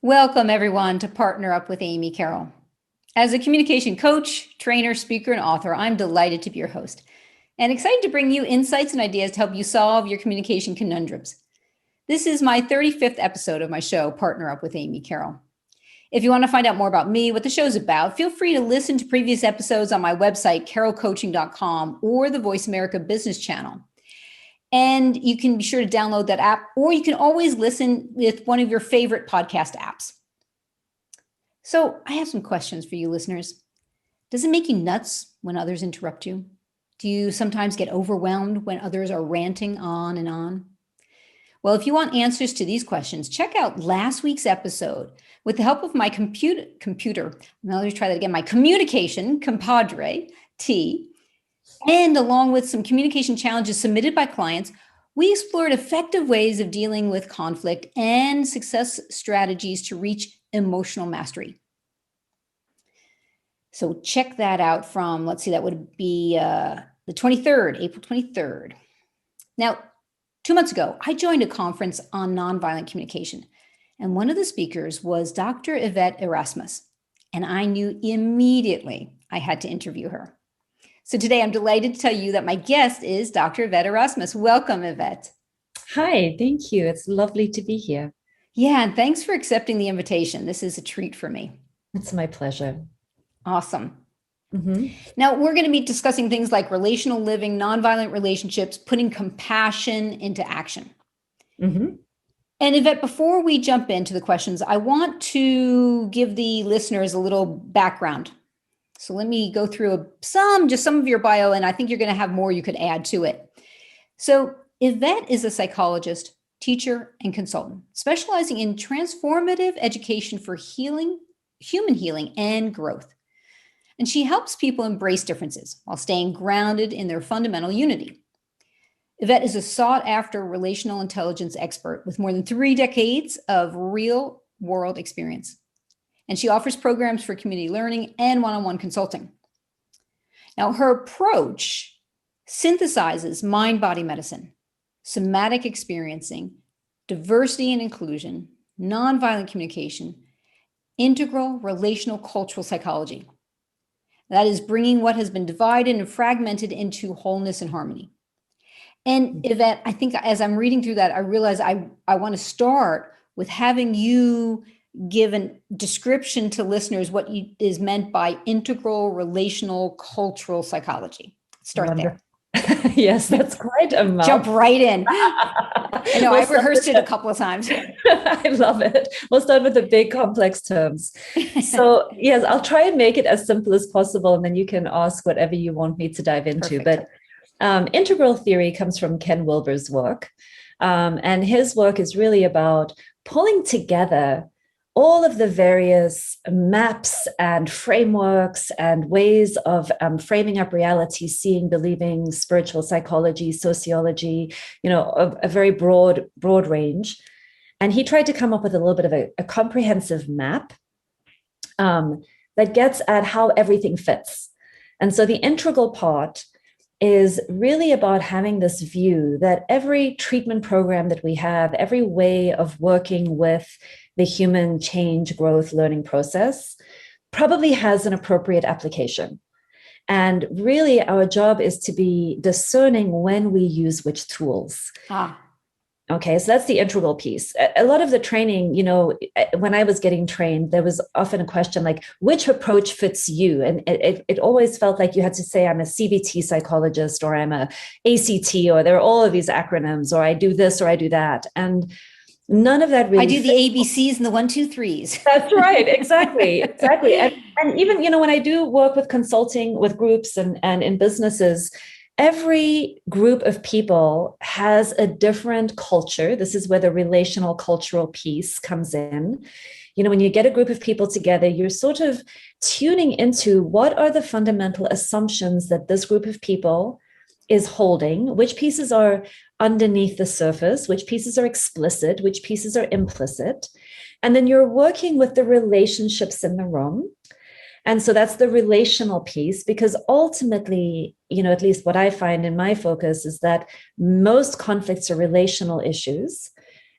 Welcome, everyone, to Partner Up with Amy Carroll. As a communication coach, trainer, speaker, and author, I'm delighted to be your host and excited to bring you insights and ideas to help you solve your communication conundrums. This is my 35th episode of my show, Partner Up with Amy Carroll. If you want to find out more about me, what the show's about, feel free to listen to previous episodes on my website, carrollcoaching.com, or the Voice America Business Channel. And you can be sure to download that app, or you can always listen with one of your favorite podcast apps. So I have some questions for you listeners. Does it make you nuts when others interrupt you? Do you sometimes get overwhelmed when others are ranting on and on? Well, if you want answers to these questions, check out last week's episode with the help of my my communication compadre, T. And along with some communication challenges submitted by clients, we explored effective ways of dealing with conflict and success strategies to reach emotional mastery. So check that out from, that would be the 23rd, April 23rd. Now, 2 months ago, I joined a conference on nonviolent communication, and one of the speakers was Dr. Yvette Erasmus, and I knew immediately I had to interview her. So today I'm delighted to tell you that my guest is Dr. Yvette Erasmus. Welcome, Yvette. Hi, thank you. It's lovely to be here. Yeah, and thanks for accepting the invitation. This is a treat for me. It's my pleasure. Awesome. Mm-hmm. Now, we're going to be discussing things like relational living, nonviolent relationships, putting compassion into action. Mm-hmm. And Yvette, before we jump into the questions, I want to give the listeners a little background. So let me go through some of your bio, and I think you're going to have more you could add to it. So Yvette is a psychologist, teacher, and consultant, specializing in transformative education for healing, human healing, and growth. And she helps people embrace differences while staying grounded in their fundamental unity. Yvette is a sought-after relational intelligence expert with more than 3 decades of real-world experience. And she offers programs for community learning and one-on-one consulting. Now, her approach synthesizes mind-body medicine, somatic experiencing, diversity and inclusion, nonviolent communication, integral-relational-cultural psychology. That is bringing what has been divided and fragmented into wholeness and harmony. And Yvette, I think as I'm reading through that, I realize I want to start with having you give a description to listeners what is meant by integral relational cultural psychology. Start there. Yes, that's quite a mouthful. Jump right in. I know, I've rehearsed it a couple of times. I love it. We'll start with the big complex terms. So yes, I'll try and make it as simple as possible, and then you can ask whatever you want me to dive into. Perfect. But integral theory comes from Ken Wilber's work. And his work is really about pulling together all of the various maps and frameworks and ways of framing up reality, seeing, believing, spiritual psychology, sociology, a very broad range. And he tried to come up with a little bit of a comprehensive map that gets at how everything fits. And so the integral part is really about having this view that every treatment program that we have, every way of working with the human change, growth, learning process probably has an appropriate application. And really our job is to be discerning when we use which tools. Okay, so that's the integral piece. A lot of the training, when I was getting trained, there was often a question like, which approach fits you? And it always felt like you had to say, I'm a CBT psychologist, or I'm a ACT, or there are all of these acronyms, or I do this, or I do that. And none of that really. I do the ABCs and the 1, 2, 3s. That's right. Exactly. And even, when I do work with consulting with groups and in businesses, every group of people has a different culture. This is where the relational cultural piece comes in. When you get a group of people together, you're sort of tuning into what are the fundamental assumptions that this group of people is holding, which pieces are underneath the surface, which pieces are explicit, which pieces are implicit. And then you're working with the relationships in the room. And so that's the relational piece, because ultimately, at least what I find in my focus is that most conflicts are relational issues.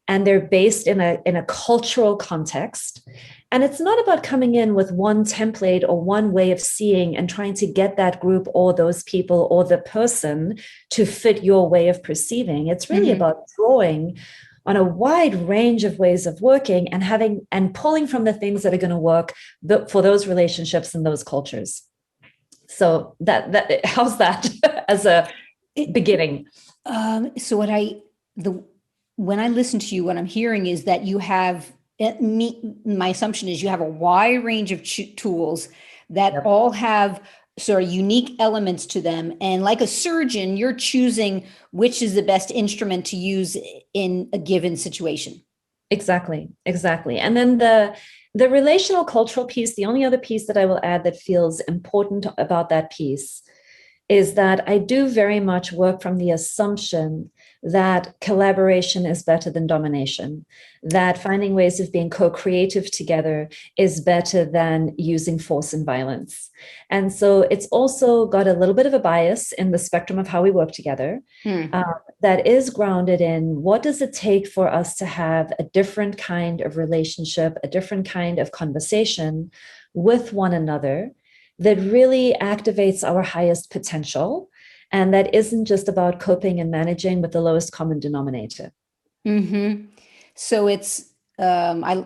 and they're based in a cultural context. And it's not about coming in with one template or one way of seeing and trying to get that group or those people or the person to fit your way of perceiving. It's really about drawing on a wide range of ways of working and having and pulling from the things that are going to work for those relationships and those cultures. So that how's that as a beginning? So when I listen to you, what I'm hearing is that you have my assumption is you have a wide range of tools that all have sort of unique elements to them. And like a surgeon, you're choosing which is the best instrument to use in a given situation. Exactly. And then the relational cultural piece, the only other piece that I will add that feels important about that piece is that I do very much work from the assumption that collaboration is better than domination, that finding ways of being co-creative together is better than using force and violence. And so it's also got a little bit of a bias in the spectrum of how we work together that is grounded in what does it take for us to have a different kind of relationship, a different kind of conversation with one another that really activates our highest potential. And that isn't just about coping and managing with the lowest common denominator. So it has,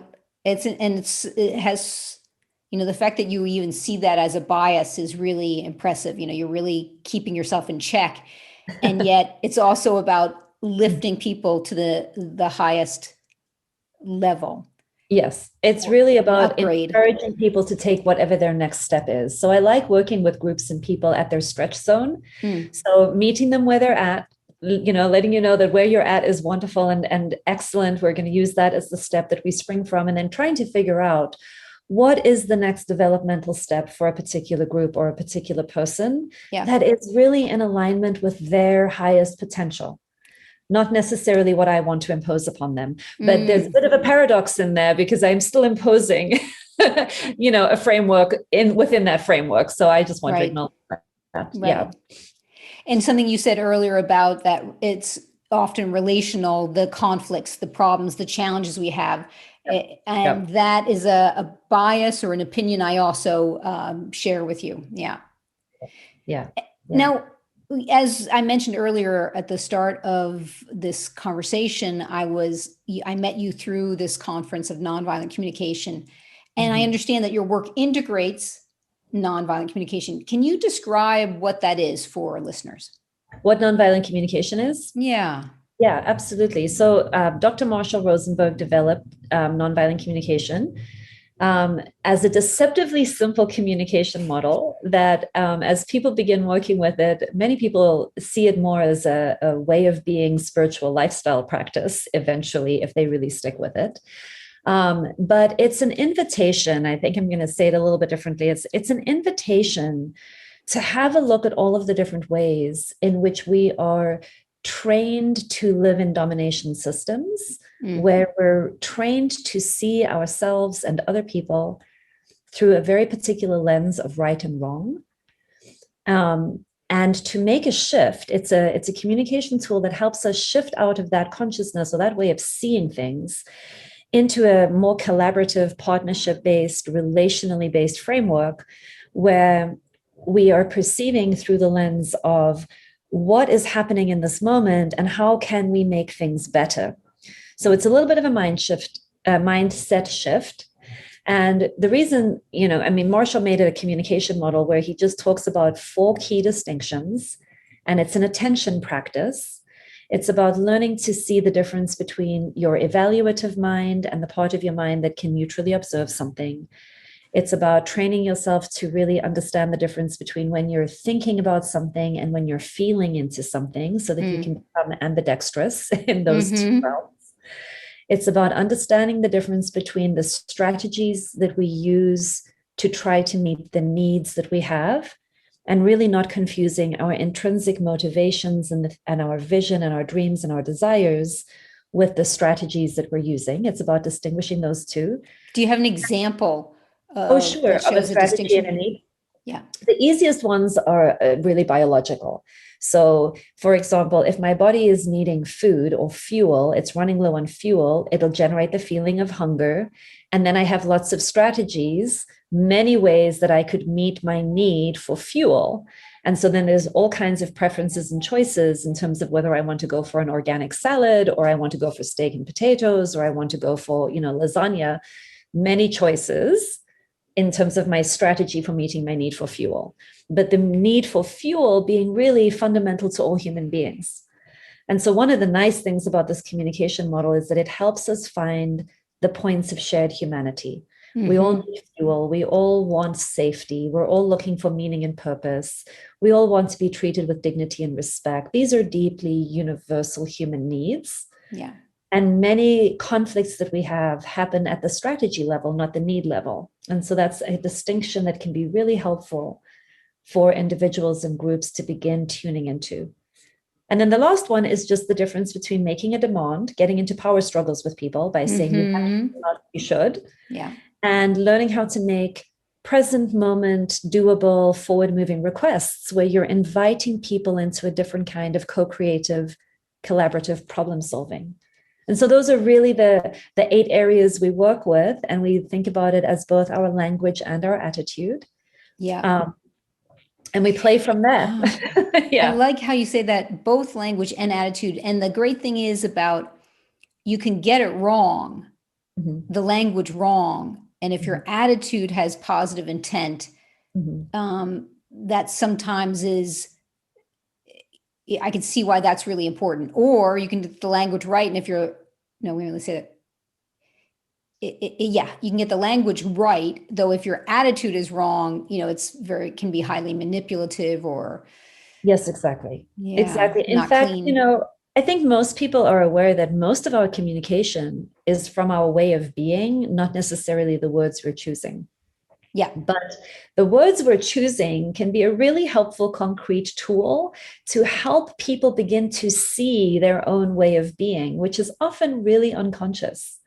the fact that you even see that as a bias is really impressive. You're really keeping yourself in check, and yet it's also about lifting people to the highest level. Yes, it's really about encouraging people to take whatever their next step is. So I like working with groups and people at their stretch zone. So meeting them where they're at, letting you know that where you're at is wonderful and excellent. We're going to use that as the step that we spring from, and then trying to figure out what is the next developmental step for a particular group or a particular person that is really in alignment with their highest potential. Not necessarily what I want to impose upon them, but there's a bit of a paradox in there because I'm still imposing, a framework within that framework. So I just want to acknowledge that. Right. Yeah. And something you said earlier about that it's often relational, the conflicts, the problems, the challenges we have. And that is a bias or an opinion I also share with you. Yeah. Now, as I mentioned earlier at the start of this conversation, I met you through this conference of nonviolent communication, and I understand that your work integrates nonviolent communication. Can you describe what that is for our listeners? What nonviolent communication is? Yeah, absolutely. So Dr. Marshall Rosenberg developed nonviolent communication as a deceptively simple communication model that as people begin working with it, many people see it more as a way of being spiritual lifestyle practice eventually, if they really stick with it. But it's an invitation. I think I'm going to say it a little bit differently. It's an invitation to have a look at all of the different ways in which we are trained to live in domination systems, where we're trained to see ourselves and other people through a very particular lens of right and wrong. And to make a shift, it's a communication tool that helps us shift out of that consciousness or that way of seeing things into a more collaborative, partnership-based, relationally based framework where we are perceiving through the lens of what is happening in this moment and how can we make things better. So it's a little bit of a mindset shift. And the reason, Marshall made it a communication model where he just talks about 4 key distinctions, and it's an attention practice. It's about learning to see the difference between your evaluative mind and the part of your mind that can neutrally observe something. It's about training yourself to really understand the difference between when you're thinking about something and when you're feeling into something so that you can become ambidextrous in those two realms. It's about understanding the difference between the strategies that we use to try to meet the needs that we have, and really not confusing our intrinsic motivations and our vision and our dreams and our desires with the strategies that we're using. It's about distinguishing those two. Do you have an example? Sure. Of a strategy and a need. Yeah. The easiest ones are really biological. So, for example, if my body is needing food or fuel, it's running low on fuel, it'll generate the feeling of hunger. And then I have lots of strategies, many ways that I could meet my need for fuel. And so then there's all kinds of preferences and choices in terms of whether I want to go for an organic salad, or I want to go for steak and potatoes, or I want to go for, lasagna, many choices in terms of my strategy for meeting my need for fuel. But the need for fuel being really fundamental to all human beings. And so one of the nice things about this communication model is that it helps us find the points of shared humanity. Mm-hmm. We all need fuel. We all want safety. We're all looking for meaning and purpose. We all want to be treated with dignity and respect. These are deeply universal human needs. Yeah. And many conflicts that we have happen at the strategy level, not the need level. And so that's a distinction that can be really helpful for individuals and groups to begin tuning into. And then the last one is just the difference between making a demand, getting into power struggles with people by saying you have to, not you should, and learning how to make present moment, doable, forward-moving requests where you're inviting people into a different kind of co-creative, collaborative problem solving. And so those are really the 8 areas we work with, and we think about it as both our language and our attitude. Yeah. And we play from there. I like how you say that, both language and attitude. And the great thing is about, you can get it wrong, the language wrong. And if your attitude has positive intent, that sometimes is, I can see why that's really important. Or you can get the language right. And if you're, no, we really say that. You can get the language right, though if your attitude is wrong, can be highly manipulative or. Yes, exactly. Exactly. In fact, clean. I think most people are aware that most of our communication is from our way of being, not necessarily the words we're choosing. Yeah. But the words we're choosing can be a really helpful, concrete tool to help people begin to see their own way of being, which is often really unconscious.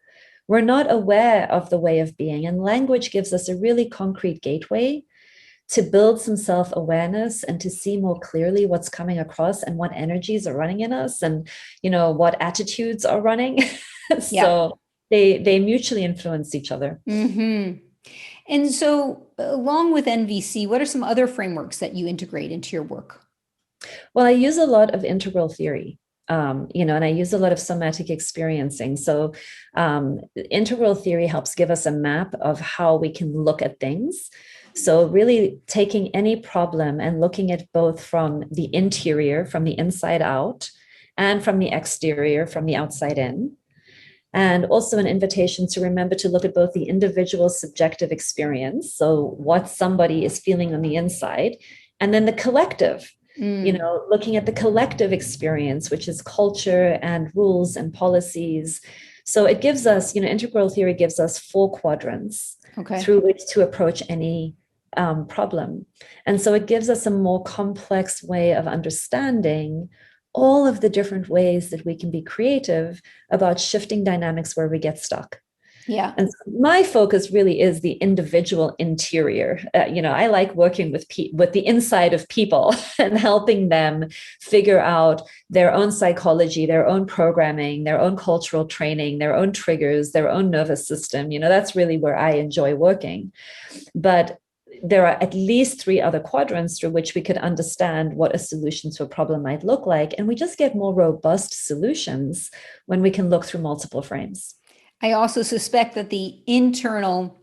We're not aware of the way of being, and language gives us a really concrete gateway to build some self-awareness and to see more clearly what's coming across and what energies are running in us and, what attitudes are running. So they mutually influence each other. Mm-hmm. And so along with NVC, what are some other frameworks that you integrate into your work? Well, I use a lot of integral theory, and I use a lot of somatic experiencing. So integral theory helps give us a map of how we can look at things. So really taking any problem and looking at both from the interior, from the inside out, and from the exterior, from the outside in. And also an invitation to remember to look at both the individual subjective experience, so what somebody is feeling on the inside, and then the collective, looking at the collective experience, which is culture and rules and policies. So it gives us, integral theory gives us 4 quadrants through which to approach any problem. And so it gives us a more complex way of understanding all of the different ways that we can be creative about shifting dynamics where we get stuck. Yeah. And so my focus really is the individual interior. I like working with the inside of people and helping them figure out their own psychology, their own programming, their own cultural training, their own triggers, their own nervous system. That's really where I enjoy working. But there are at least 3 other quadrants through which we could understand what a solution to a problem might look like. And we just get more robust solutions when we can look through multiple frames. I also suspect that the internal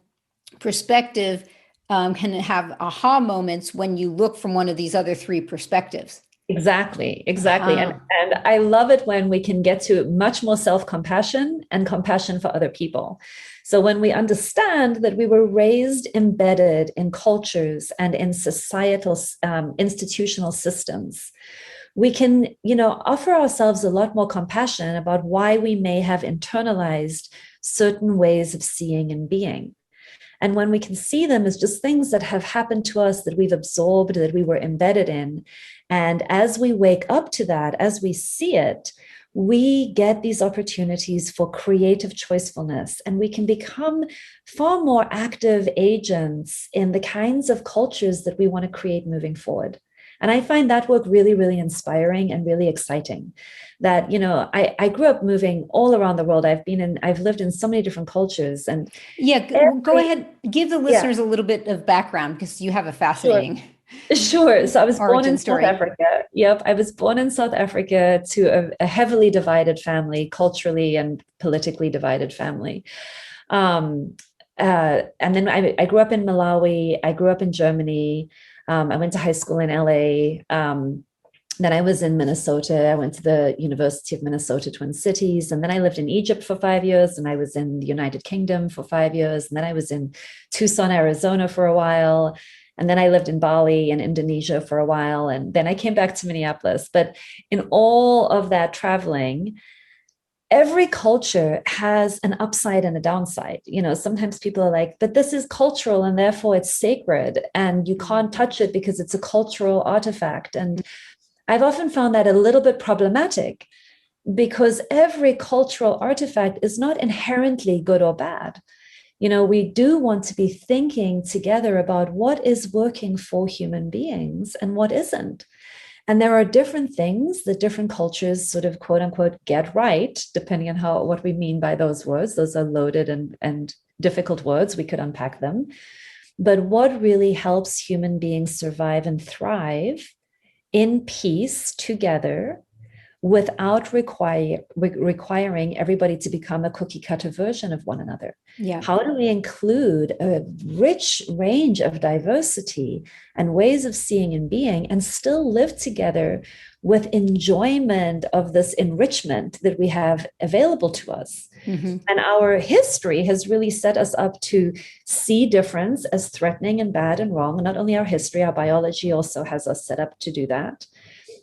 perspective can have aha moments when you look from one of these other 3 perspectives. Exactly. And I love it when we can get to much more self-compassion and compassion for other people. So when we understand that we were raised embedded in cultures and in societal institutional systems, we can, offer ourselves a lot more compassion about why we may have internalized certain ways of seeing and being. And when we can see them as just things that have happened to us, that we've absorbed, that we were embedded in, and as we wake up to that, as we see it, we get these opportunities for creative choicefulness, and we can become far more active agents in the kinds of cultures that we want to create moving forward. And I find that work really, really inspiring and really exciting. That, I grew up moving all around the world. I've lived in so many different cultures. And go ahead, give the listeners a little bit of background, because you have a fascinating Sure. So I was born in story. South Africa. Yep. I was born in South Africa to a heavily divided family, culturally and politically divided family. And then I grew up in Malawi. I grew up in Germany. I went to high school in LA. Then I was in Minnesota. I went to the University of Minnesota Twin Cities. And then I lived in Egypt for 5 years. And I was in the United Kingdom for 5 years. And then I was in Tucson, Arizona for a while. And then I lived in Bali and Indonesia for a while. And then I came back to Minneapolis. But in all of that traveling, every culture has an upside and a downside. Sometimes people are like, but this is cultural and therefore it's sacred and you can't touch it because it's a cultural artifact. And I've often found that a little bit problematic, because every cultural artifact is not inherently good or bad. We do want to be thinking together about what is working for human beings and what isn't. And there are different things that different cultures sort of quote unquote get right, depending on what we mean by those words. Those are loaded and difficult words. We could unpack them. But what really helps human beings survive and thrive in peace together, without requiring everybody to become a cookie cutter version of one another. Yeah. How do we include a rich range of diversity and ways of seeing and being and still live together with enjoyment of this enrichment that we have available to us? Mm-hmm. And our history has really set us up to see difference as threatening and bad and wrong. Not only our history, our biology also has us set up to do that.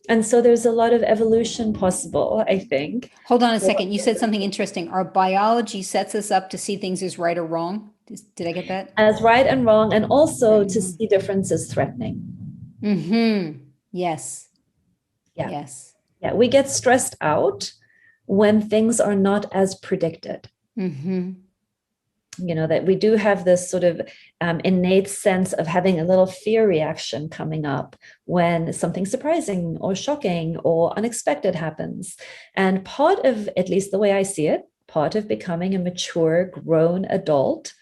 And so there's a lot of evolution possible, I think. Hold on a second. You said something interesting. Our biology sets us up to see things as right or wrong. Did I get that? As right and wrong, and also to see difference as threatening. Mm-hmm. Yes. Yeah. Yes. Yeah. We get stressed out when things are not as predicted. Mm-hmm. That we do have this sort of innate sense of having a little fear reaction coming up when something surprising or shocking or unexpected happens. And part of, at least the way I see it, part of becoming a mature, grown adult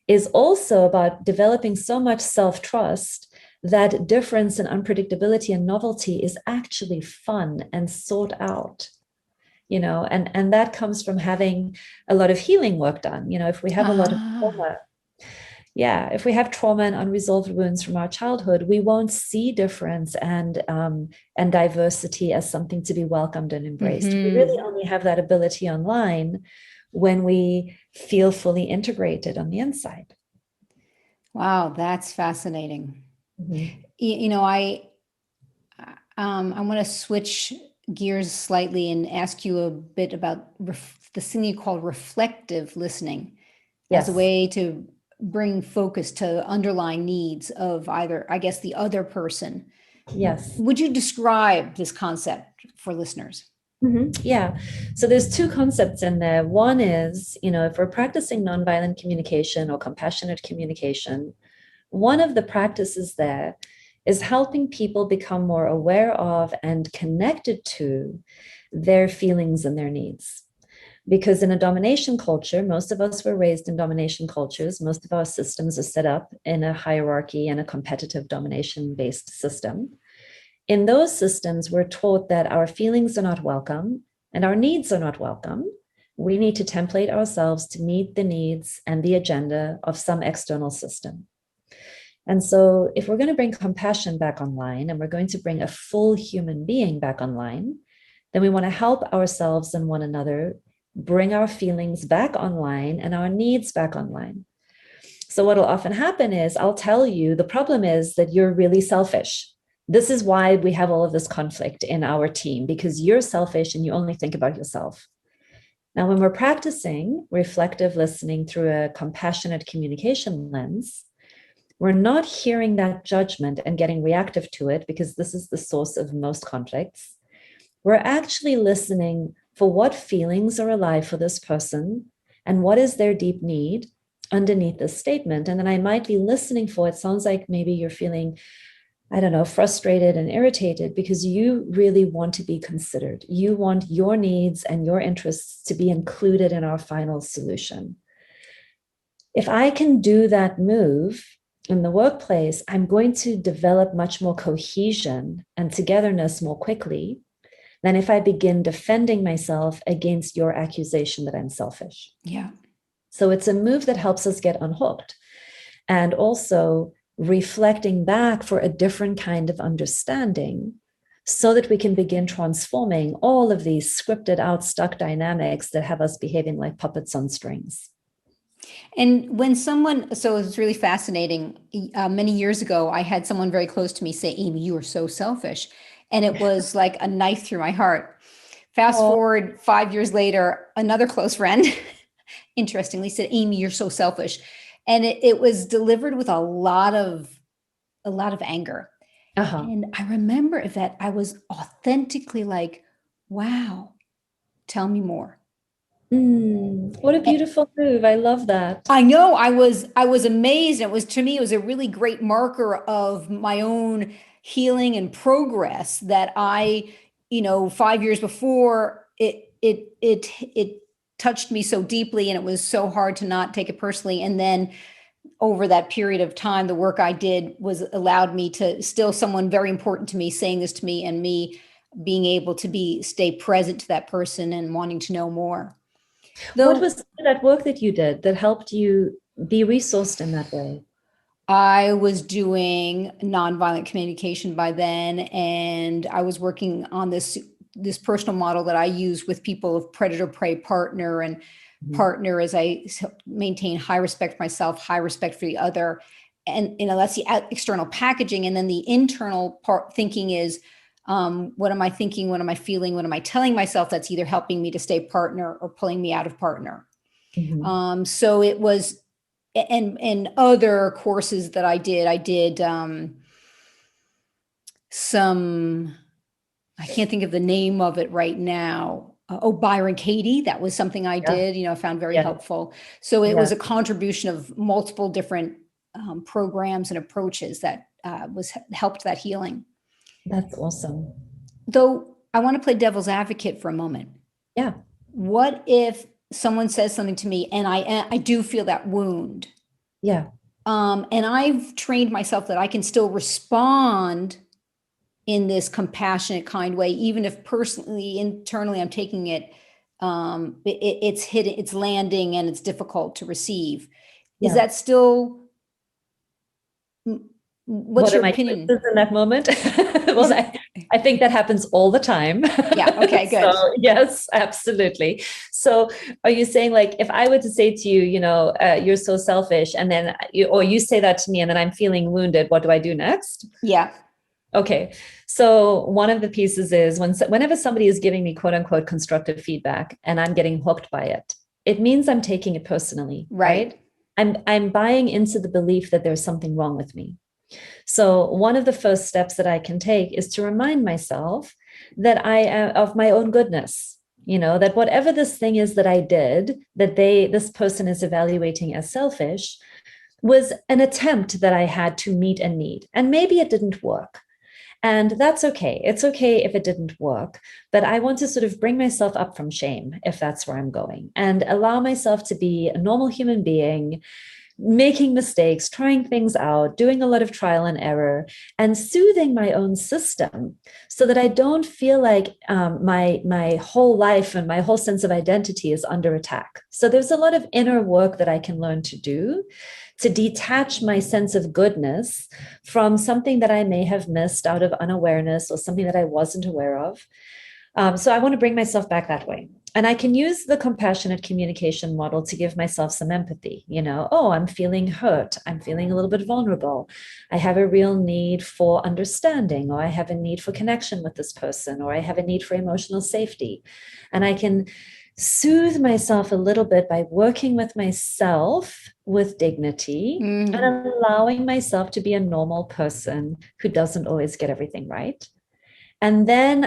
is also about developing so much self-trust that difference and unpredictability and novelty is actually fun and sought out. And that comes from having a lot of healing work done. If we have a lot of trauma, if we have trauma and unresolved wounds from our childhood, we won't see difference and diversity as something to be welcomed and embraced. Mm-hmm. We really only have that ability online when we feel fully integrated on the inside. Wow, that's fascinating. Mm-hmm. I want to switch gears slightly and ask you a bit about this thing you call reflective listening. Yes. As a way to bring focus to underlying needs of either, I guess, the other person. Yes. Would you describe this concept for listeners? Mm-hmm. Yeah. So there's two concepts in there. One is, if we're practicing nonviolent communication or compassionate communication, one of the practices there is helping people become more aware of and connected to their feelings and their needs. Because in a domination culture, most of us were raised in domination cultures. Most of our systems are set up in a hierarchy and a competitive domination-based system. In those systems, we're taught that our feelings are not welcome and our needs are not welcome. We need to template ourselves to meet the needs and the agenda of some external system. And so if we're going to bring compassion back online and we're going to bring a full human being back online, then we want to help ourselves and one another bring our feelings back online and our needs back online. So what will often happen is I'll tell you, the problem is that you're really selfish. This is why we have all of this conflict in our team, because you're selfish and you only think about yourself. Now, when we're practicing reflective listening through a compassionate communication lens, we're not hearing that judgment and getting reactive to it, because this is the source of most conflicts. We're actually listening for what feelings are alive for this person and what is their deep need underneath this statement. And then I might be listening for, it sounds like maybe you're feeling, I don't know, frustrated and irritated because you really want to be considered. You want your needs and your interests to be included in our final solution. If I can do that move in the workplace, I'm going to develop much more cohesion and togetherness more quickly than if I begin defending myself against your accusation that I'm selfish. Yeah. So it's a move that helps us get unhooked, and also reflecting back for a different kind of understanding so that we can begin transforming all of these scripted out, stuck dynamics that have us behaving like puppets on strings. And when someone, so it's really fascinating. Many years ago, I had someone very close to me say, Amy, you are so selfish. And it was like a knife through my heart. Fast forward 5 years later, another close friend, interestingly, said, Amy, you're so selfish. And it was delivered with a lot of anger. And I remember that I was authentically like, wow, tell me more. What a beautiful move. I love that. I know. I was amazed. It was, to me, it was a really great marker of my own healing and progress that I, 5 years before it touched me so deeply, and it was so hard to not take it personally. And then over that period of time, the work I did was allowed me to, still someone very important to me saying this to me, and me being able to stay present to that person and wanting to know more. What was that work that you did that helped you be resourced in that way? I was doing nonviolent communication by then, and I was working on this personal model that I use with people of predator-prey partner, and partner as I maintain high respect for myself, high respect for the other. And, that's the external packaging. And then the internal part thinking is, what am I thinking? What am I feeling? What am I telling myself that's either helping me to stay partner or pulling me out of partner? So it was, and other courses that I did some, I can't think of the name of it right now. Byron Katie, that was something I did, I found very helpful. So it was a contribution of multiple different programs and approaches that helped that healing. That's awesome. Though I want to play devil's advocate for a moment. Yeah. What if someone says something to me and I do feel that wound? Yeah. And I've trained myself that I can still respond in this compassionate, kind way, even if personally, internally, I'm taking it, it's landing and it's difficult to receive. Is that still, what's your opinion in that moment? Well, I think that happens all the time. Yeah. Okay, good. So, yes, absolutely. So are you saying, like, if I were to say to you, you're so selfish, and then you say that to me and then I'm feeling wounded, what do I do next? Yeah. Okay. So one of the pieces is whenever somebody is giving me quote unquote constructive feedback and I'm getting hooked by it, it means I'm taking it personally, right? I'm buying into the belief that there's something wrong with me. So one of the first steps that I can take is to remind myself that I am of my own goodness, that whatever this thing is that I did, that this person is evaluating as selfish, was an attempt that I had to meet a need. And maybe it didn't work. And that's okay. It's okay if it didn't work, but I want to sort of bring myself up from shame, if that's where I'm going, and allow myself to be a normal human being, making mistakes, trying things out, doing a lot of trial and error, and soothing my own system so that I don't feel like my whole life and my whole sense of identity is under attack. So there's a lot of inner work that I can learn to do to detach my sense of goodness from something that I may have missed out of unawareness or something that I wasn't aware of. So I want to bring myself back that way. And I can use the compassionate communication model to give myself some empathy. I'm feeling hurt. I'm feeling a little bit vulnerable. I have a real need for understanding, or I have a need for connection with this person, or I have a need for emotional safety. And I can soothe myself a little bit by working with myself with dignity and allowing myself to be a normal person who doesn't always get everything right. And then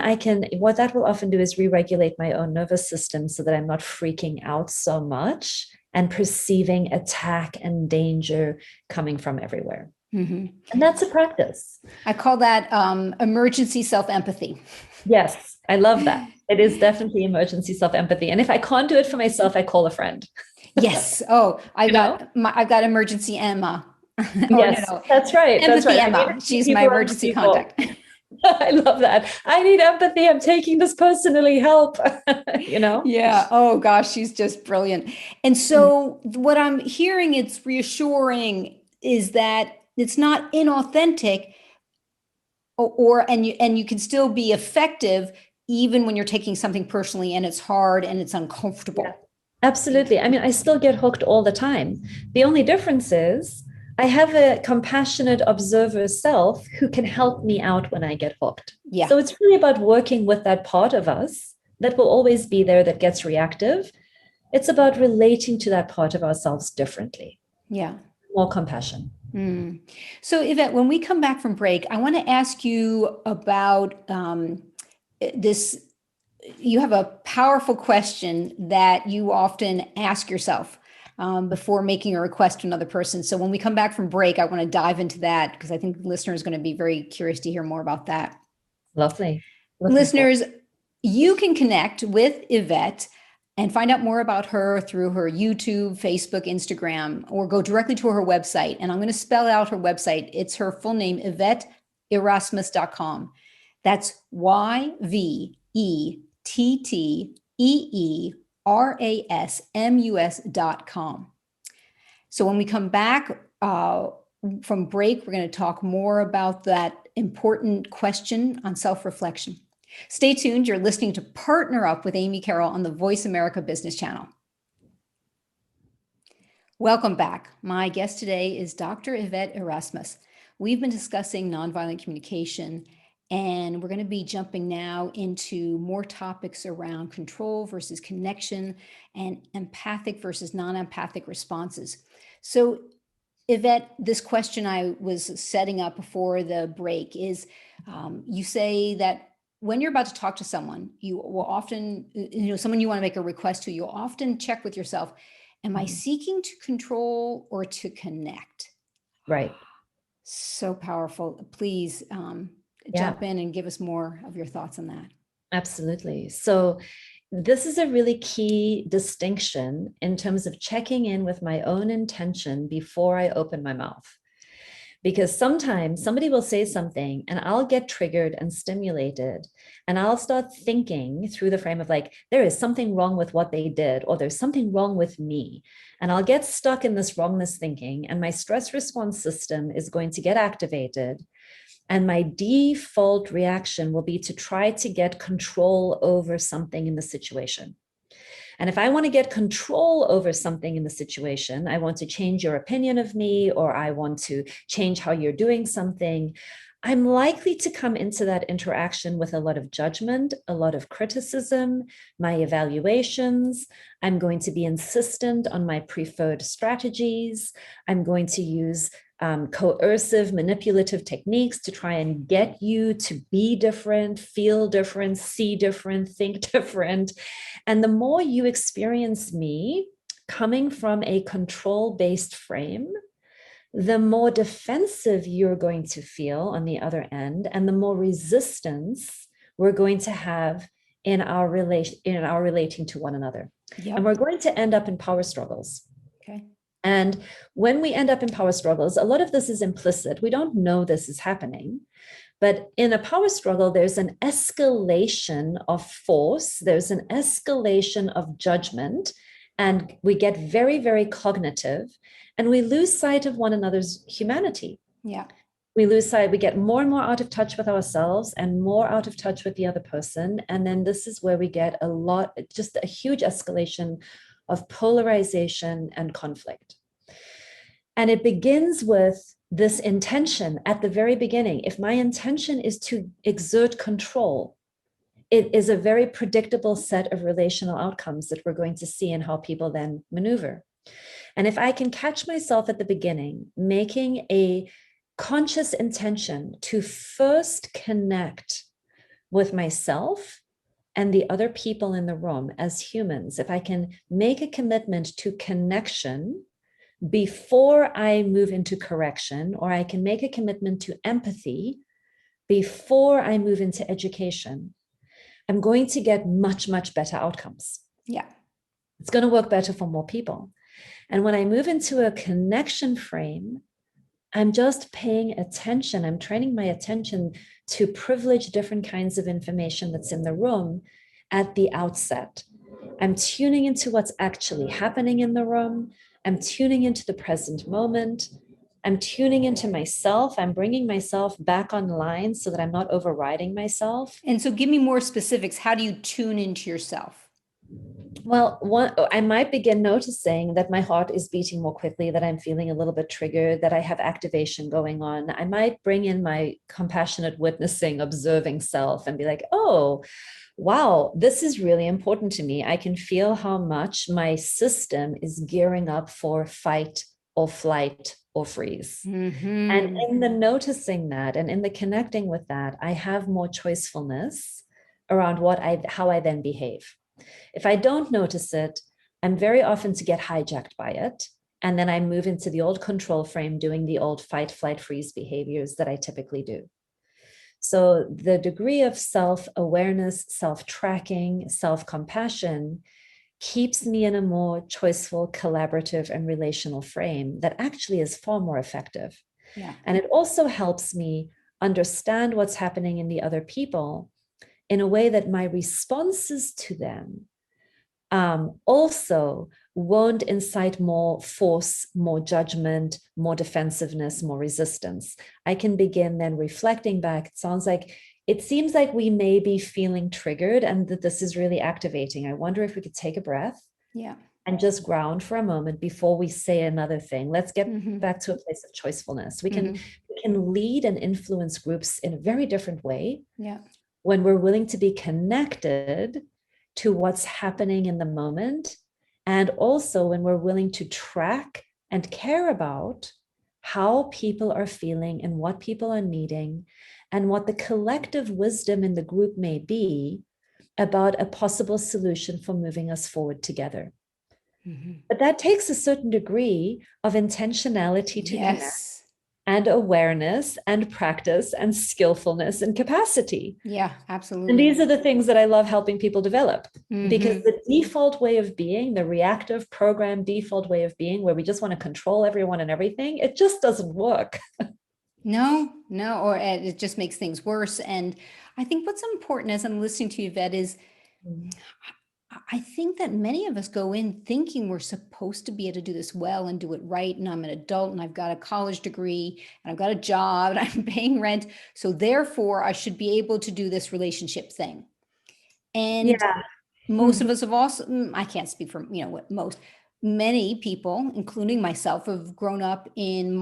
what that will often do is re-regulate my own nervous system so that I'm not freaking out so much and perceiving attack and danger coming from everywhere. And that's a practice. I call that emergency self-empathy. Yes, I love that. It is definitely emergency self-empathy. And if I can't do it for myself, I call a friend. Yes. Oh, I've got emergency Emma. Yes, that's right. Empathy That's right. Emma. She's my emergency contact. I love that. I need empathy. I'm taking this personally. Help. Yeah. Oh gosh, she's just brilliant. And so what I'm hearing, it's reassuring, is that it's not inauthentic, and you can still be effective even when you're taking something personally and it's hard and it's uncomfortable. Yeah, absolutely. I mean, I still get hooked all the time. The only difference is I have a compassionate observer self who can help me out when I get hooked. Yeah. So it's really about working with that part of us that will always be there, that gets reactive. It's about relating to that part of ourselves differently. Yeah. More compassion. So Yvette, when we come back from break, I want to ask you about this. You have a powerful question that you often ask yourself before making a request to another person. So when we come back from break, I want to dive into that because I think the listener is going to be very curious to hear more about that. Lovely. Listeners, you can connect with Yvette and find out more about her through her YouTube, Facebook, Instagram, or go directly to her website. And I'm going to spell out her website. It's her full name, YvetteErasmus.com. That's YvetteErasmus.com. So when we come back from break, we're going to talk more about that important question on self-reflection. Stay tuned. You're listening to Partner Up with Amy Carroll on the Voice America Business Channel. Welcome back. My guest today is Dr. Yvette Erasmus. We've been discussing nonviolent communication, and we're going to be jumping now into more topics around control versus connection and empathic versus non-empathic responses. So, Yvette, this question I was setting up before the break is, you say that when you're about to talk to someone, you will often, someone you want to make a request to, you'll often check with yourself, am I seeking to control or to connect? Right. So powerful. Please jump in and give us more of your thoughts on that. Absolutely. So this is a really key distinction in terms of checking in with my own intention before I open my mouth. Because sometimes somebody will say something and I'll get triggered and stimulated, and I'll start thinking through the frame of like, there is something wrong with what they did, or there's something wrong with me. And I'll get stuck in this wrongness thinking, and my stress response system is going to get activated. And my default reaction will be to try to get control over something in the situation. And if I want to get control over something in the situation, I want to change your opinion of me, or I want to change how you're doing something, I'm likely to come into that interaction with a lot of judgment, a lot of criticism, my evaluations. I'm going to be insistent on my preferred strategies. I'm going to use coercive, manipulative techniques to try and get you to be different, feel different, see different, think different. And the more you experience me coming from a control-based frame, the more defensive you're going to feel on the other end, and the more resistance we're going to have in our relating to one another. Yep. And we're going to end up in power struggles. Okay. And when we end up in power struggles, a lot of this is implicit. We don't know this is happening. But in a power struggle, there's an escalation of force. There's an escalation of judgment. And we get very, very cognitive. And we lose sight of one another's humanity. Yeah. We lose sight. We get more and more out of touch with ourselves and more out of touch with the other person. And then this is where we get just a huge escalation of polarization and conflict. And it begins with this intention at the very beginning. If my intention is to exert control, it is a very predictable set of relational outcomes that we're going to see in how people then maneuver. And if I can catch myself at the beginning, making a conscious intention to first connect with myself and the other people in the room as humans, if I can make a commitment to connection before I move into correction, or I can make a commitment to empathy before I move into education, I'm going to get much, much better outcomes. Yeah. It's going to work better for more people. And when I move into a connection frame, I'm just paying attention. I'm training my attention to privilege different kinds of information that's in the room at the outset. I'm tuning into what's actually happening in the room. I'm tuning into the present moment. I'm tuning into myself. I'm bringing myself back online so that I'm not overriding myself. And so give me more specifics. How do you tune into yourself? Well, I might begin noticing that my heart is beating more quickly, that I'm feeling a little bit triggered, that I have activation going on. I might bring in my compassionate witnessing, observing self and be like, oh, wow, this is really important to me. I can feel how much my system is gearing up for fight or flight or freeze. Mm-hmm. And in the noticing that and in the connecting with that, I have more choicefulness around how I then behave. If I don't notice it, I'm very often to get hijacked by it. And then I move into the old control frame, doing the old fight, flight, freeze behaviors that I typically do. So the degree of self-awareness, self-tracking, self-compassion keeps me in a more choiceful, collaborative, and relational frame that actually is far more effective. Yeah. And it also helps me understand what's happening in the other people in a way that my responses to them also won't incite more force, more judgment, more defensiveness, more resistance. I can begin then reflecting back. It seems like we may be feeling triggered and that this is really activating. I wonder if we could take a breath. Yeah. And just ground for a moment before we say another thing. Let's get back to a place of choicefulness. We can lead and influence groups in a very different way. Yeah. When we're willing to be connected to what's happening in the moment, and also when we're willing to track and care about how people are feeling and what people are needing and what the collective wisdom in the group may be about a possible solution for moving us forward together. But that takes a certain degree of intentionality to connect, and awareness and practice and skillfulness and capacity. Yeah, absolutely. And these are the things that I love helping people develop, because the default way of being, the reactive program default way of being, where we just want to control everyone and everything, it just doesn't work. No, or it just makes things worse. And I think what's important as I'm listening to Yvette is I think that many of us go in thinking we're supposed to be able to do this well and do it right. And I'm an adult and I've got a college degree and I've got a job and I'm paying rent. So therefore I should be able to do this relationship thing. And most of us have also, I can't speak for, many people, including myself, have grown up in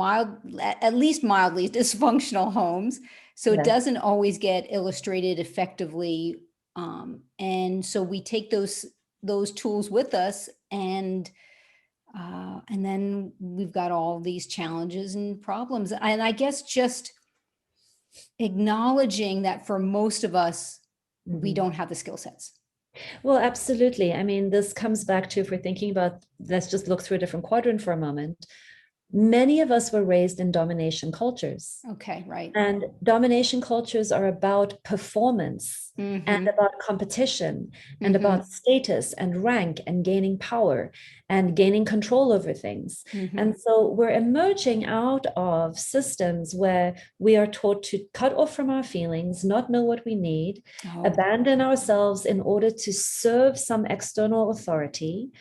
at least mildly dysfunctional homes. So it doesn't always get illustrated effectively. And so we take those tools with us, and then we've got all these challenges and problems. And I guess just acknowledging that for most of us, we don't have the skill sets. Well, absolutely. I mean, this comes back to, if we're thinking about, let's just look through a different quadrant for a moment. Many of us were raised in domination cultures. Okay, right. And domination cultures are about performance and about competition and about status and rank and gaining power and gaining control over things. And so we're emerging out of systems where we are taught to cut off from our feelings, not know what we need, abandon ourselves in order to serve some external authority,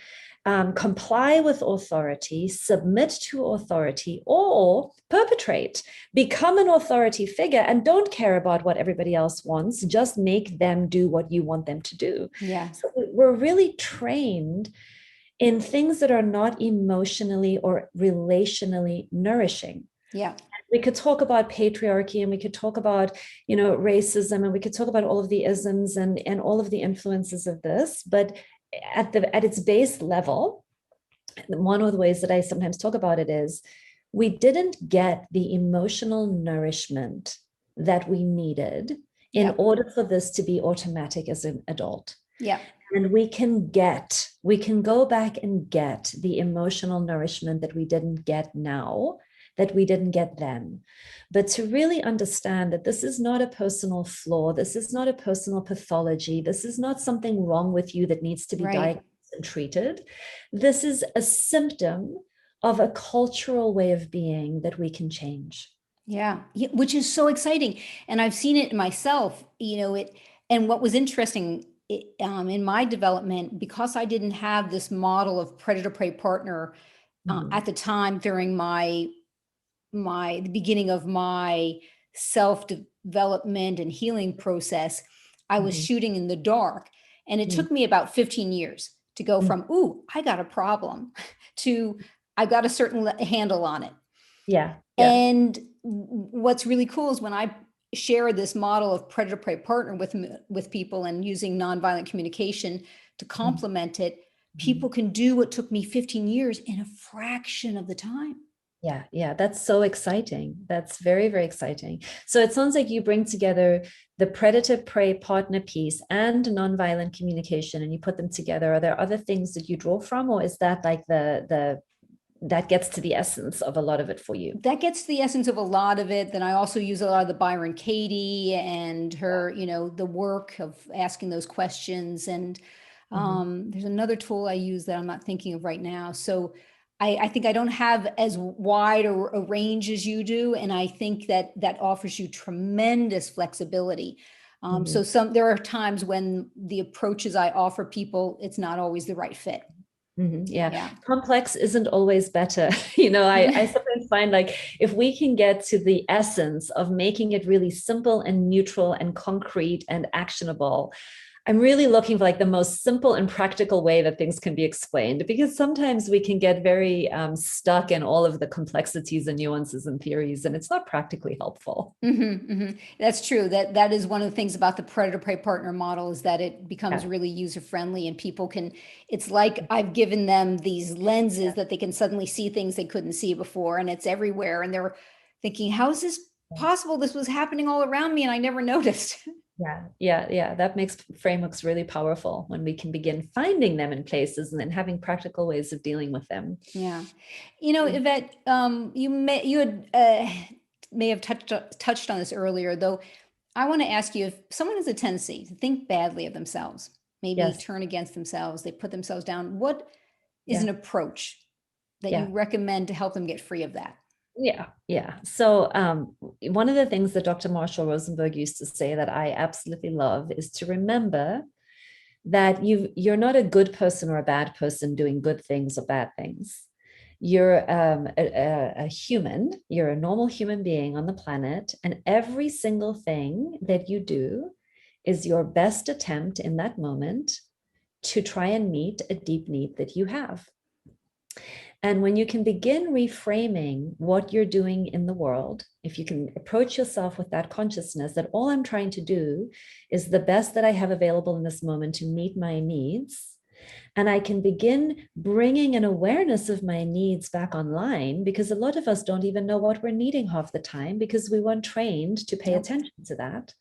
comply with authority, submit to authority, or perpetrate, become an authority figure and don't care about what everybody else wants, just make them do what you want them to do. Yeah. So we're really trained in things that are not emotionally or relationally nourishing. Yeah. We could talk about patriarchy and we could talk about, racism, and we could talk about all of the isms and all of the influences of this, but at its base level, one of the ways that I sometimes talk about it is we didn't get the emotional nourishment that we needed in Yep. order for this to be automatic as an adult. Yeah. And we can go back and get the emotional nourishment that we didn't get now, that we didn't get then. But to really understand that this is not a personal flaw, this is not a personal pathology, this is not something wrong with you that needs to be diagnosed and treated. This is a symptom of a cultural way of being that we can change. Yeah, which is so exciting. And I've seen it myself, and what was interesting in my development, because I didn't have this model of predator-prey partner at the time during the beginning of my self-development and healing process, I was shooting in the dark. And it took me about 15 years to go from, ooh, I got a problem, to I got a certain handle on it. Yeah. And what's really cool is when I share this model of predator-prey partner with people and using nonviolent communication to complement it, people can do what took me 15 years in a fraction of the time. Yeah, that's so exciting. That's very, very exciting. So it sounds like you bring together the predator-prey partner piece and nonviolent communication, and you put them together. Are there other things that you draw from, or is that like that gets to the essence of a lot of it for you? That gets to the essence of a lot of it. Then I also use a lot of the Byron Katie and her, the work of asking those questions. And there's another tool I use that I'm not thinking of right now. So I think I don't have as wide a range as you do. And I think that offers you tremendous flexibility. So there are times when the approaches I offer people, it's not always the right fit. Yeah. Complex isn't always better. I sometimes find like if we can get to the essence of making it really simple and neutral and concrete and actionable, I'm really looking for like the most simple and practical way that things can be explained, because sometimes we can get very stuck in all of the complexities and nuances and theories, and it's not practically helpful. That's true. That is one of the things about the predator-prey partner model, is that it becomes really user-friendly, and people can, it's like I've given them these lenses that they can suddenly see things they couldn't see before, and it's everywhere. And they're thinking, how is this possible? This was happening all around me and I never noticed. Yeah. That makes frameworks really powerful when we can begin finding them in places and then having practical ways of dealing with them. Yeah. Yvette, you may have touched on this earlier, though. I want to ask you, if someone has a tendency to think badly of themselves, maybe turn against themselves, they put themselves down, what is an approach that you recommend to help them get free of that? Yeah. So one of the things that Dr. Marshall Rosenberg used to say that I absolutely love is to remember that you're not a good person or a bad person doing good things or bad things. You're a human, you're a normal human being on the planet, and every single thing that you do is your best attempt in that moment to try and meet a deep need that you have. And when you can begin reframing what you're doing in the world, if you can approach yourself with that consciousness that all I'm trying to do is the best that I have available in this moment to meet my needs, and I can begin bringing an awareness of my needs back online, because a lot of us don't even know what we're needing half the time because we weren't trained to pay attention to that.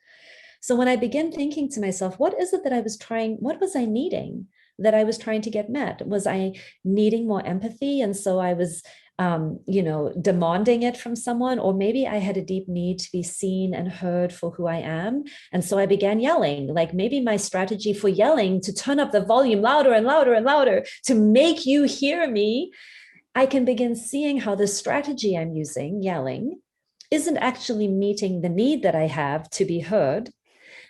So when I begin thinking to myself, what is it that what was I needing that I was trying to get met? Was I needing more empathy? And so I was, demanding it from someone, or maybe I had a deep need to be seen and heard for who I am. And so I began yelling, like maybe my strategy for yelling to turn up the volume louder and louder and louder to make you hear me. I can begin seeing how the strategy I'm using, yelling, isn't actually meeting the need that I have to be heard.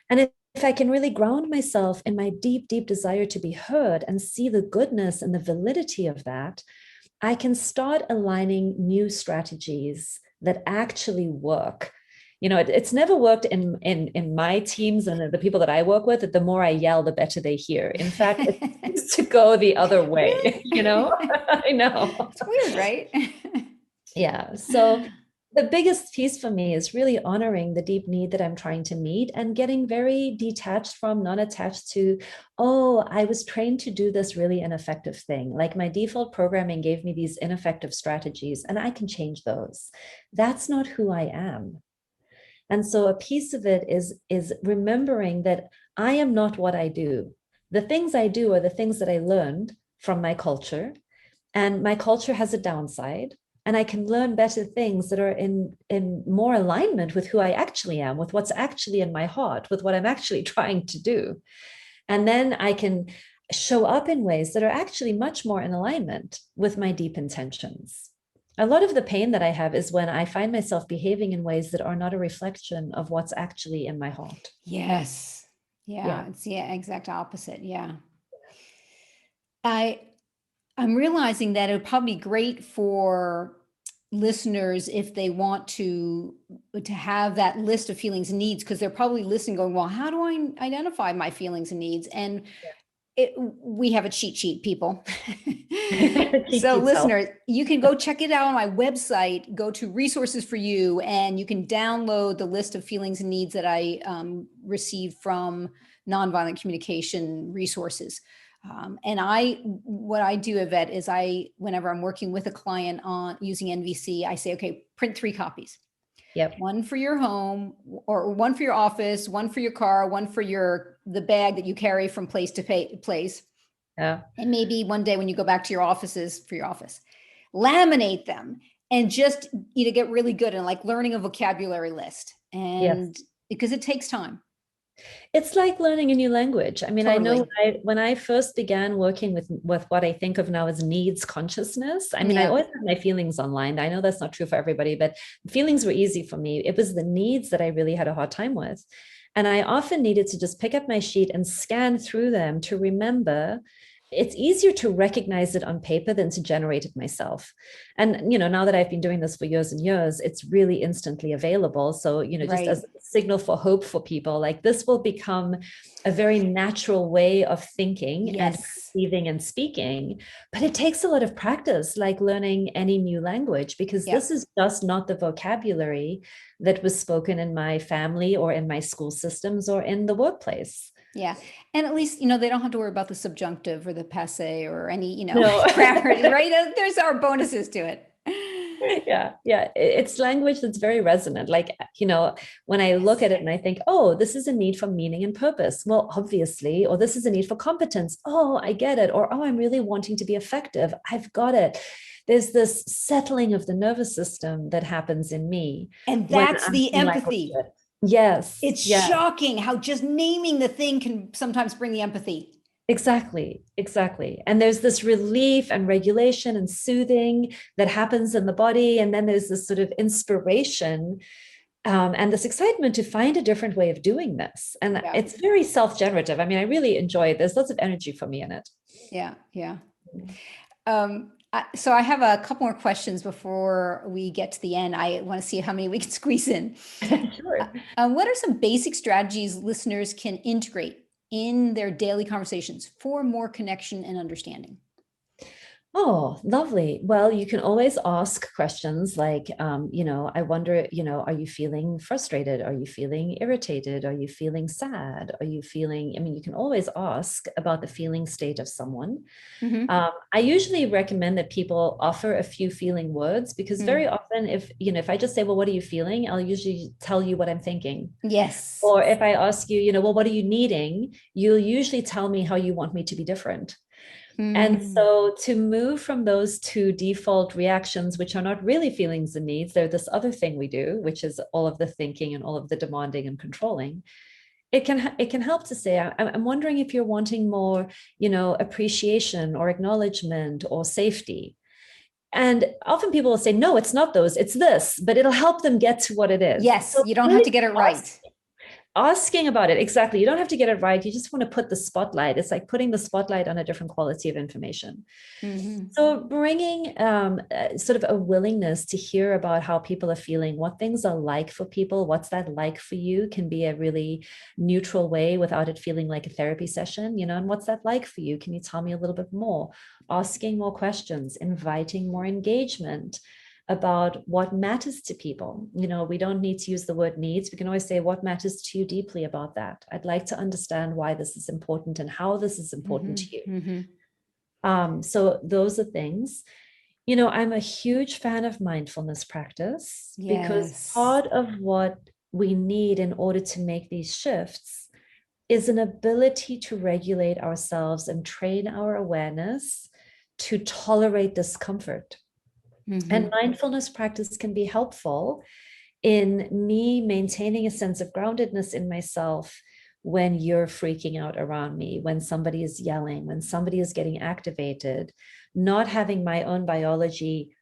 And if I can really ground myself in my deep, deep desire to be heard and see the goodness and the validity of that, I can start aligning new strategies that actually work. It's never worked in my teams and the people that I work with, that the more I yell, the better they hear. In fact, it seems to go the other way, I know. It's weird, right? Yeah. So the biggest piece for me is really honoring the deep need that I'm trying to meet and getting very detached from, non-attached to, oh, I was trained to do this really ineffective thing. Like my default programming gave me these ineffective strategies and I can change those. That's not who I am. And so a piece of it is remembering that I am not what I do. The things I do are the things that I learned from my culture, and my culture has a downside. And I can learn better things that are in more alignment with who I actually am, with what's actually in my heart, with what I'm actually trying to do. And then I can show up in ways that are actually much more in alignment with my deep intentions. A lot of the pain that I have is when I find myself behaving in ways that are not a reflection of what's actually in my heart. Yes. Yeah. It's the exact opposite. Yeah. I'm realizing that it would probably be great for listeners if they want to have that list of feelings and needs, because they're probably listening going, well, how do I identify my feelings and needs? And we have a cheat sheet, people. So listeners, you can go check it out on my website, go to resources for you, and you can download the list of feelings and needs that I received from Nonviolent Communication Resources. What I do, Yvette, is whenever I'm working with a client on using NVC, I say, okay, print 3 copies. Yep. One for your home, or one for your office, one for your car, one for the bag that you carry from place to place. Yeah. And maybe one day when you go back to your offices, for your office, laminate them and just, get really good and like learning a vocabulary list. And because it takes time. It's like learning a new language. I mean, totally. I know when I first began working with what I think of now as needs consciousness, I mean, I always had my feelings online. I know that's not true for everybody, but feelings were easy for me. It was the needs that I really had a hard time with. And I often needed to just pick up my sheet and scan through them to remember. It's easier to recognize it on paper than to generate it myself. And, now that I've been doing this for years and years, it's really instantly available. So, just as a signal for hope for people, like this will become a very natural way of thinking and perceiving and speaking. But it takes a lot of practice, like learning any new language, because this is just not the vocabulary that was spoken in my family or in my school systems or in the workplace. Yeah. And at least, they don't have to worry about the subjunctive or the passé or any, grammar, right? There's our bonuses to it. Yeah. It's language that's very resonant. Like, when I look at it and I think, oh, this is a need for meaning and purpose. Well, obviously, or this is a need for competence. Oh, I get it. Or, oh, I'm really wanting to be effective. I've got it. There's this settling of the nervous system that happens in me. And that's the empathy. Yes. It's shocking how just naming the thing can sometimes bring the empathy. Exactly. And there's this relief and regulation and soothing that happens in the body. And then there's this sort of inspiration and this excitement to find a different way of doing this. And it's very self-generative. I mean, I really enjoy it. There's lots of energy for me in it. Yeah. So I have a couple more questions before we get to the end. I want to see how many we can squeeze in. Sure. What are some basic strategies listeners can integrate in their daily conversations for more connection and understanding? Oh, lovely. Well, you can always ask questions like, I wonder, are you feeling frustrated? Are you feeling irritated? Are you feeling sad? Are you feeling, you can always ask about the feeling state of someone. Mm-hmm. I usually recommend that people offer a few feeling words, because very often if I just say, well, what are you feeling? I'll usually tell you what I'm thinking. Yes. Or if I ask you, well, what are you needing? You'll usually tell me how you want me to be different. And so to move from those two default reactions, which are not really feelings and needs, they're this other thing we do, which is all of the thinking and all of the demanding and controlling. It can help to say, I'm wondering if you're wanting more, appreciation or acknowledgement or safety. And often people will say, no, it's not those, it's this, but it'll help them get to what it is. Yes, so you don't have to get it right. Asking about it. Exactly. You don't have to get it right. You just want to put the spotlight. It's like putting the spotlight on a different quality of information. Mm-hmm. So bringing sort of a willingness to hear about how people are feeling, what things are like for people, what's that like for you, can be a really neutral way without it feeling like a therapy session, and what's that like for you? Can you tell me a little bit more? Asking more questions, inviting more engagement about what matters to people. We don't need to use the word needs. We can always say, what matters to you deeply about that? I'd like to understand why this is important and how this is important to you. Mm-hmm. So those are things. I'm a huge fan of mindfulness practice, because part of what we need in order to make these shifts is an ability to regulate ourselves and train our awareness to tolerate discomfort. And mindfulness practice can be helpful in me maintaining a sense of groundedness in myself when you're freaking out around me, when somebody is yelling, when somebody is getting activated, not having my own biology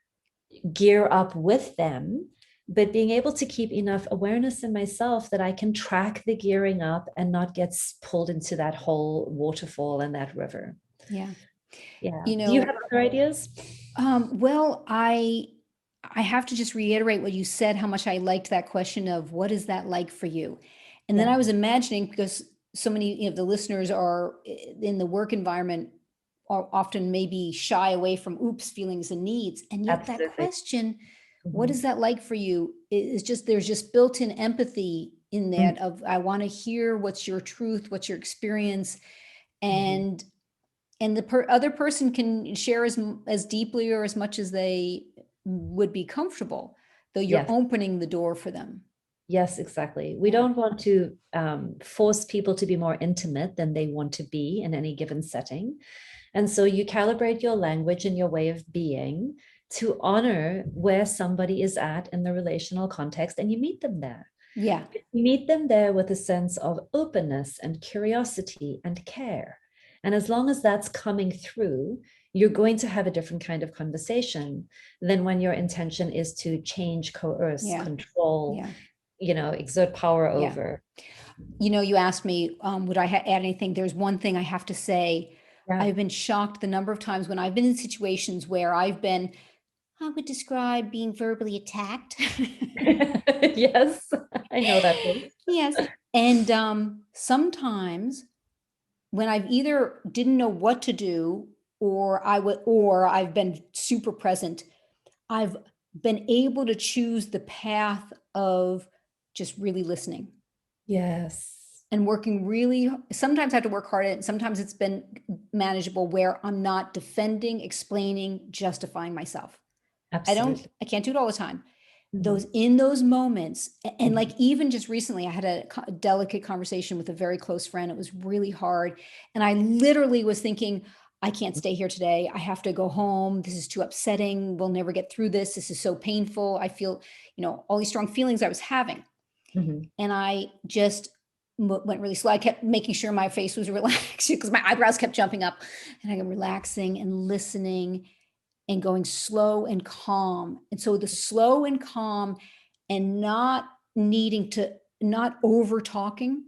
gear up with them, but being able to keep enough awareness in myself that I can track the gearing up and not get pulled into that whole waterfall and that river. Yeah. Yeah. You know, do you have other ideas? Well, I have to just reiterate what you said, how much I liked that question of what is that like for you? And then I was imagining, because so many of the listeners are in the work environment, are often maybe shy away from oops feelings and needs. And yet Absolutely. that question, what is that like for you, is just, there's just built-in empathy in that of, I want to hear what's your truth, what's your experience. And the other person can share as deeply or as much as they would be comfortable, though you're opening the door for them. Yes, exactly. We don't want to force people to be more intimate than they want to be in any given setting. And so you calibrate your language and your way of being to honor where somebody is at in the relational context, and you meet them there. Yeah. You meet them there with a sense of openness and curiosity and care. And as long as that's coming through, you're going to have a different kind of conversation than when your intention is to change, coerce, control, exert power over. You asked me, would I add anything? There's one thing I have to say. I've been shocked the number of times when I've been in situations where I would describe being verbally attacked. Yes, I know that. Yes. And sometimes when I've either didn't know what to do, or I've been super present, I've been able to choose the path of just really listening. Yes. And working really, sometimes I have to work hard at it, and sometimes it's been manageable where I'm not defending, explaining, justifying myself. Absolutely. I can't do it all the time. In those moments, and like even just recently, I had a delicate conversation with a very close friend. It was really hard. And I literally was thinking, I can't stay here today. I have to go home. This is too upsetting. We'll never get through this. This is so painful. I feel, all these strong feelings I was having. And I just went really slow. I kept making sure my face was relaxed because my eyebrows kept jumping up, and I'm relaxing and listening and going slow and calm. And so the slow and calm and not over talking,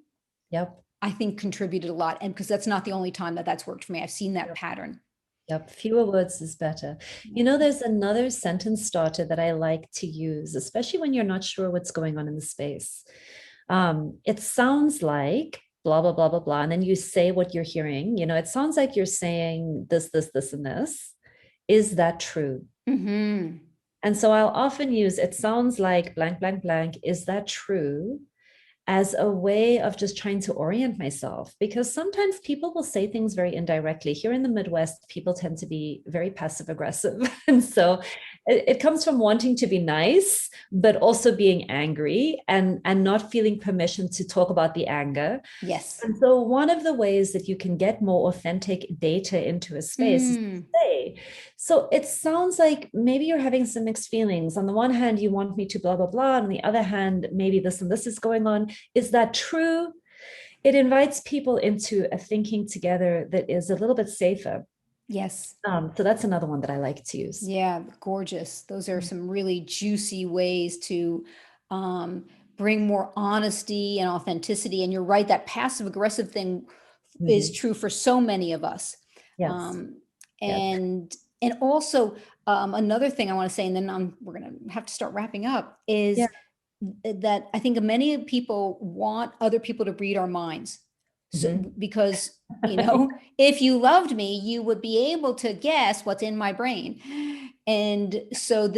I think contributed a lot. And because that's not the only time that's worked for me. I've seen that pattern. Yep. Fewer words is better. There's another sentence starter that I like to use, especially when you're not sure what's going on in the space. It sounds like blah, blah, blah, blah, blah. And then you say what you're hearing. It sounds like you're saying this, this, this, and this. Is that true? And so I'll often use, it sounds like blank, blank, blank. Is that true? As a way of just trying to orient myself, because sometimes people will say things very indirectly. Here in the Midwest, people tend to be very passive aggressive. And so it comes from wanting to be nice, but also being angry and not feeling permission to talk about the anger. Yes. And so one of the ways that you can get more authentic data into a space is to say, so it sounds like maybe you're having some mixed feelings. On the one hand, you want me to blah, blah, blah. On the other hand, maybe this and this is going on. Is that true? It invites people into a thinking together that is a little bit safer. Yes. So that's another one that I like to use. Yeah, gorgeous. Those are some really juicy ways to bring more honesty and authenticity. And you're right, that passive aggressive thing is true for so many of us. Yes. And also another thing I want to say, and then we're going to have to start wrapping up, is that I think many people want other people to read our minds. So, because, if you loved me, you would be able to guess what's in my brain. And so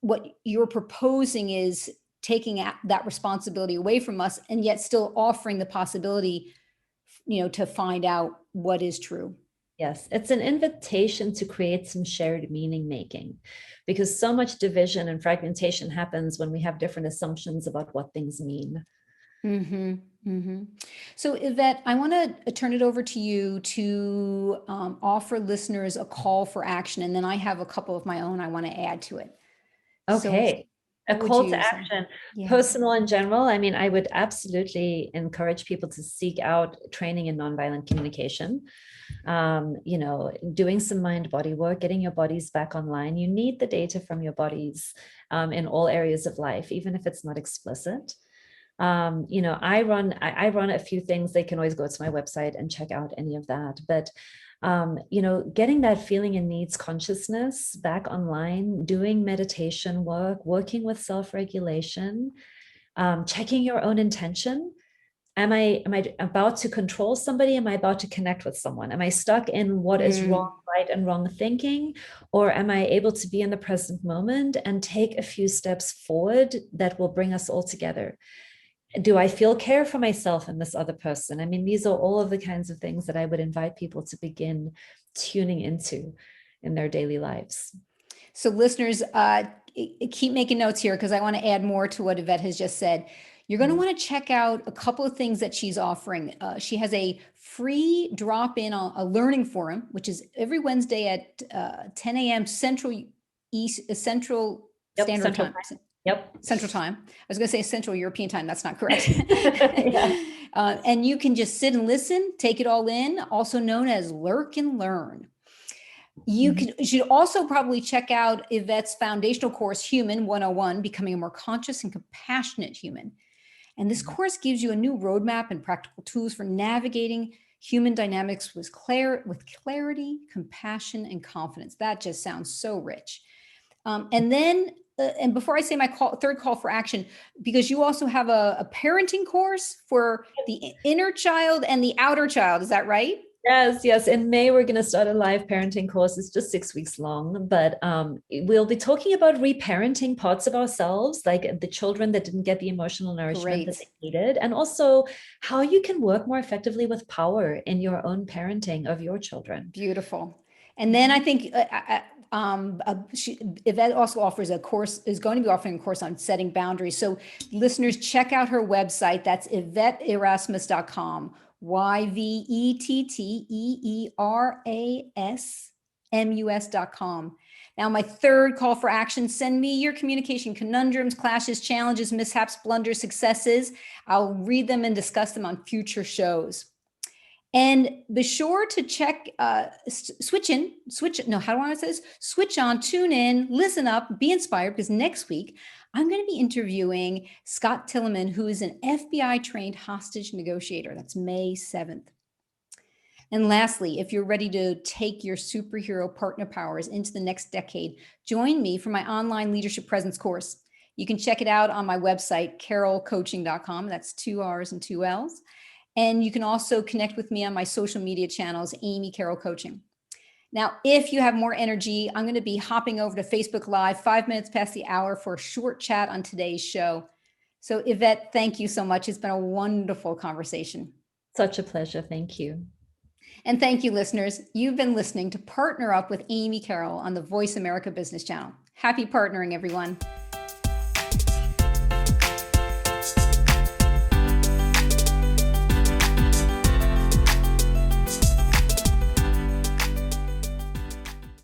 what you're proposing is taking that responsibility away from us, and yet still offering the possibility, to find out what is true. Yes, it's an invitation to create some shared meaning making, because so much division and fragmentation happens when we have different assumptions about what things mean. Mm-hmm. Mm-hmm. So, Yvette, I want to turn it over to you to offer listeners a call for action, and then I have a couple of my own I want to add to it. So, Okay. A what would call to you say? action, Yeah. personal in general. I mean, I would absolutely encourage people to seek out training in nonviolent communication. Doing some mind body work, getting your bodies back online. You need the data from your bodies in all areas of life, even if it's not explicit. I run a few things. They can always go to my website and check out any of that. But getting that feeling and needs consciousness back online, doing meditation work, working with self-regulation, checking your own intention. Am I about to control somebody? Am I about to connect with someone? Am I stuck in what is wrong, right, and wrong thinking? Or am I able to be in the present moment and take a few steps forward that will bring us all together? Do I feel care for myself and this other person? I mean, these are all of the kinds of things that I would invite people to begin tuning into in their daily lives. So, listeners, keep making notes here because I want to add more to what Yvette has just said. You're going to want to check out a couple of things that she's offering. She has a free drop-in a learning forum, which is every Wednesday at 10 a.m. Central Standard Central Time. Yep. Central Time. I was going to say Central European Time. That's not correct. Yeah. And you can just sit and listen, take it all in, also known as lurk and learn. You should also probably check out Yvette's foundational course, Human 101, Becoming a More Conscious and Compassionate Human. And this course gives you a new roadmap and practical tools for navigating human dynamics with clarity, compassion, and confidence. That just sounds so rich. And before I say my third call for action, because you also have a parenting course for the inner child and the outer child, is that right? Yes. In May, we're going to start a live parenting course. It's just 6 weeks long, but we'll be talking about reparenting parts of ourselves, like the children that didn't get the emotional nourishment that they needed, and also how you can work more effectively with power in your own parenting of your children. Beautiful. And then I think Yvette also offers is going to be offering a course on setting boundaries. So listeners, check out her website. That's YvetteErasmus.com. YvetteErasmus.com. Now, my third call for action, send me your communication conundrums, clashes, challenges, mishaps, blunders, successes. I'll read them and discuss them on future shows. And be sure to check, switch on, tune in, listen up, be inspired, because next week I'm going to be interviewing Scott Tilleman, who is an FBI trained hostage negotiator. That's May 7th. And lastly, if you're ready to take your superhero partner powers into the next decade, join me for my online leadership presence course. You can check it out on my website, carrollcoaching.com. That's 2 R's and 2 L's. And you can also connect with me on my social media channels, Amy Carroll Coaching. Now, if you have more energy, I'm going to be hopping over to Facebook Live 5 minutes past the hour for a short chat on today's show. So Yvette, thank you so much. It's been a wonderful conversation. Such a pleasure. Thank you. And thank you, listeners. You've been listening to Partner Up with Amy Carroll on the Voice America Business Channel. Happy partnering, everyone.